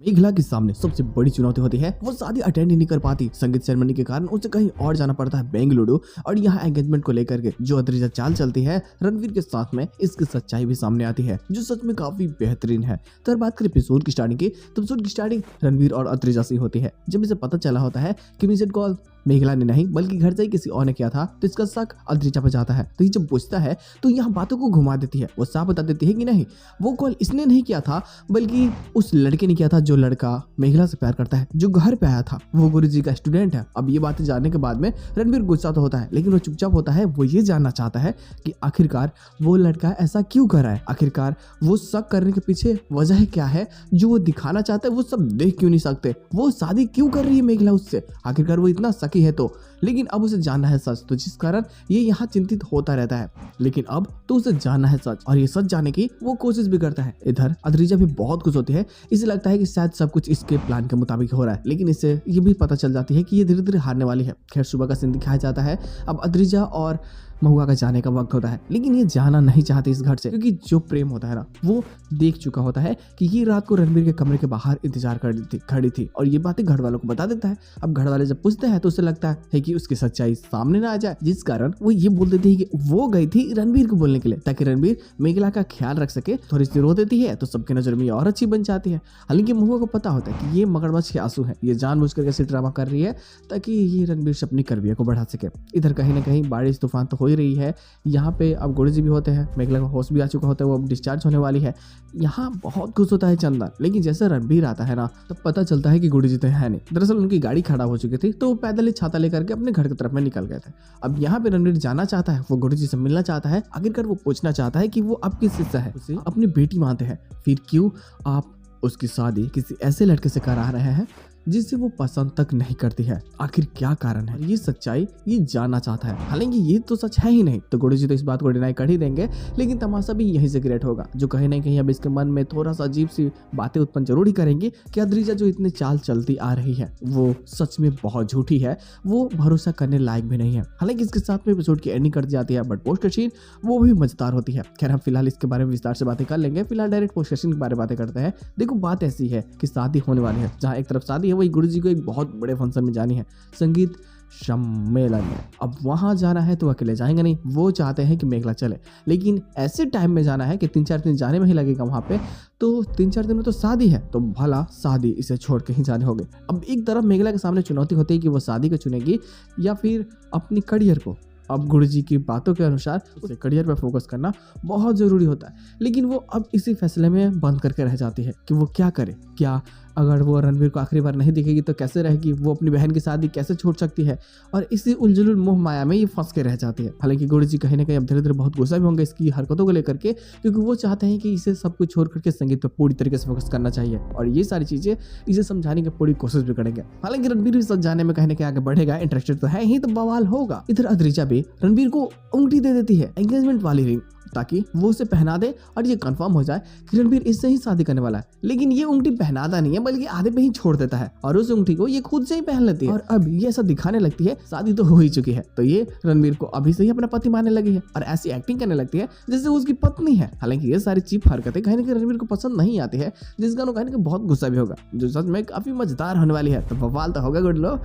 मेघला के सामने सबसे बड़ी चुनौती होती है वो शादी अटेंड ही नहीं कर पाती। संगीत सेरेमनी के कारण उसे कहीं और जाना पड़ता है बेंगलुरु, और यहाँ एंगेजमेंट को लेकर के जो अद्रिजा चाल चलती है रणवीर के साथ में, इसकी सच्चाई भी सामने आती है जो सच में काफी बेहतरीन है। तो अगर बात करें एपिसोड की स्टार्टिंग की, तो एपिसोड की स्टार्टिंग रणवीर और अद्रिजा से होती है। जब इसे पता चला होता है कि मिसेड कॉल मेघला ने नहीं बल्कि घर से ही किसी और ने किया था, तो इसका शक अद्रिजा पर जाता है। तो ये जब पूछता है तो यहाँ बातों को घुमा देती है। वो साफ बता देती है कि नहीं, वो कॉल इसने नहीं किया था बल्कि उस लड़के ने किया था जो लड़का मेघला से प्यार करता है, जो घर पे आया था। वो गुरुजी का स्टूडेंट है। अब ये बातें जानने के बाद में रणवीर गुस्सा तो होता है, लेकिन वो चुपचाप होता है। वो ये जानना चाहता है कि आखिरकार वो लड़का ऐसा क्यों कर रहा है, आखिरकार वो शक करने के पीछे वजह क्या है, जो वो दिखाना चाहता है वो सब देख क्यों नहीं सकते, वो शादी क्यों कर रही है मेघला उससे, आखिरकार वो इतना सकी है तो। लेकिन अब उसे जानना है सच, तो जिस कारण ये यहाँ चिंतित होता रहता है। लेकिन अब तो उसे जानना है सच, और ये सच जानने की वो कोशिश भी करता है। इधर अद्रिजा भी बहुत खुश होती है। इसे लगता है कि शायद सब कुछ इसके प्लान के मुताबिक हो रहा है, लेकिन इससे ये भी पता चल जाती है कि ये धीरे धीरे हारने वाली है। खैर, सुबह का सीन दिखाया जाता है। अब अद्रिजा और महुआ का जाने का वक्त होता है, लेकिन ये जाना नहीं चाहती इस घर से, क्योंकि जो प्रेम होता है ना, वो देख चुका होता है कि ये रात को रणवीर के कमरे के बाहर इंतजार खड़ी थी, और ये बातें घर वालों को बता देता है। अब घर वाले जब पूछते हैं तो उसे लगता है कि उसकी सच्चाई सामने ना आ जाए, जिस कारण वो ये बोल देती है कि वो गई थी रणवीर को बोलने के लिए, ताकि रणवीर मेघला का ख्याल रख सके। थोड़ी सी रो देती है तो सबके नजर में और अच्छी बन जाती है। हालांकि महुआ को पता होता है कि ये मगरमच्छ के आंसू है, ये जानबूझकर कैसे ड्रामा कर रही है ताकि ये रणवीर से अपनी करविया को बढ़ा सके। इधर कहीं ना कहीं बारिश तूफान तो हो ही रही है। यहाँ पे अब गुरुजी भी होते हैं, मेघला का होश भी आ चुका होता है, वो अब डिस्चार्ज होने वाली है। यहाँ बहुत खुश होता है चंदन, लेकिन जैसे रणवीर आता है ना, तब पता चलता है कि गुरुजी तो है नहीं। दरअसल उनकी गाड़ी खराब हो चुकी थी, तो वो पैदल ही छाता लेकर के अपने घर की तरफ में निकल गए थे। अब यहाँ पे रणवीर जाना चाहता है, वो गुरुजी से मिलना चाहता है। आखिरकार वो पूछना चाहता है कि वो अब किस हिस्सा है, उसे अपनी बेटी मानते हैं, फिर क्यों आप उसकी शादी किसी ऐसे लड़के से करा रहे हैं जिससे वो पसंद तक नहीं करती है, आखिर क्या कारण है। ये सच्चाई ये जानना चाहता है। हालांकि ये तो सच है ही नहीं, तो गुरुजी तो इस बात को डिनाई कर ही देंगे, लेकिन तमाशा भी यहीं से क्रिएट होगा, जो कहीं ना कहीं अब इसके मन में थोड़ा सा अजीब सी बातें उत्पन्न जरूर ही करेंगे कि अद्रिजा जो इतने चाल चलती आ रही है वो सच में बहुत झूठी है, वो भरोसा करने लायक भी नहीं है। हालांकि इसके साथ में एपिसोड की एंडिंग कर दी जाती है, बट पोस्ट सीन वो भी मजेदार होती है। खैर, हम फिलहाल इसके बारे में विस्तार से बातें कर लेंगे। फिलहाल डायरेक्ट पोस्ट सीन के बारे में बातें करते हैं। देखो, बात ऐसी है कि शादी होने वाली है, जहाँ एक तरफ शादी है वही गुरुजी को एक बहुत बड़े फंक्शन में जानी है, संगीत सम्मेलन में। अब वहां जाना है तो अकेले जाएंगे नहीं, वो चाहते हैं कि मेघला चले, लेकिन ऐसे टाइम में जाना है कि 3-4 दिन जाने में ही लगेगा वहां पे, तो 3-4 दिन में तो शादी है, तो भला शादी इसे छोड़ के ही जाने होंगे। अब एक तरफ मेघला के सामने चुनौती होती है कि वो शादी को चुनेगी या फिर अपनी करियर को। अब गुरुजी की बातों के अनुसार उसे करियर पर फोकस करना बहुत ज़रूरी होता है, लेकिन वो अब इसी फैसले में बंद करके रह जाती है कि वो क्या करे। क्या अगर वो रणवीर को आखिरी बार नहीं दिखेगी तो कैसे रहेगी, वो अपनी बहन की शादी कैसे छोड़ सकती है, और इसी उलझुल मोह माया में ये फंस के रह जाती है। हालांकि गुरुजी कहीं ना कहीं अब धीरे धीरे बहुत गुस्सा भी होंगे इसकी हरकतों को लेकर के, क्योंकि वो चाहते हैं कि इसे सब कुछ छोड़ करके संगीत पर पूरी तरीके से फोकस करना चाहिए, और ये सारी चीज़ें इसे समझाने की पूरी कोशिश भी करेंगे। हालांकि रणवीर भी समझाने में कहीं ना कहीं आगे बढ़ेगा, इंटरेस्टेड तो है ही, तो बवाल होगा। इधर अद्रिजा भी रणवीर को उंगली दे देती है, एंगेजमेंट वाली रिंग, ताकि वो उसे पहना दे और ये कंफर्म हो जाए कि रणवीर इससे ही शादी करने वाला है। लेकिन ये उंगली पहनाता नहीं है, बल्कि आधे पे ही छोड़ देता है, और उस उंगली को ये खुद से ही पहन लेती है। और अब ये ऐसा दिखाने लगती है शादी तो हो ही चुकी है, तो ये रणवीर को अभी से ही अपना पति मानने लगी है, और ऐसी एक्टिंग करने लगती है जैसे वो उसकी पत्नी है। हालांकि ये सारी चीप हरकतें कहीं ना कहीं रणवीर को पसंद नहीं आती है, जिसका कहीं ना कहीं बहुत गुस्सा भी होगा, जो सच में काफी मजेदार होने वाली है। तो बवाल तो होगा गुड लो।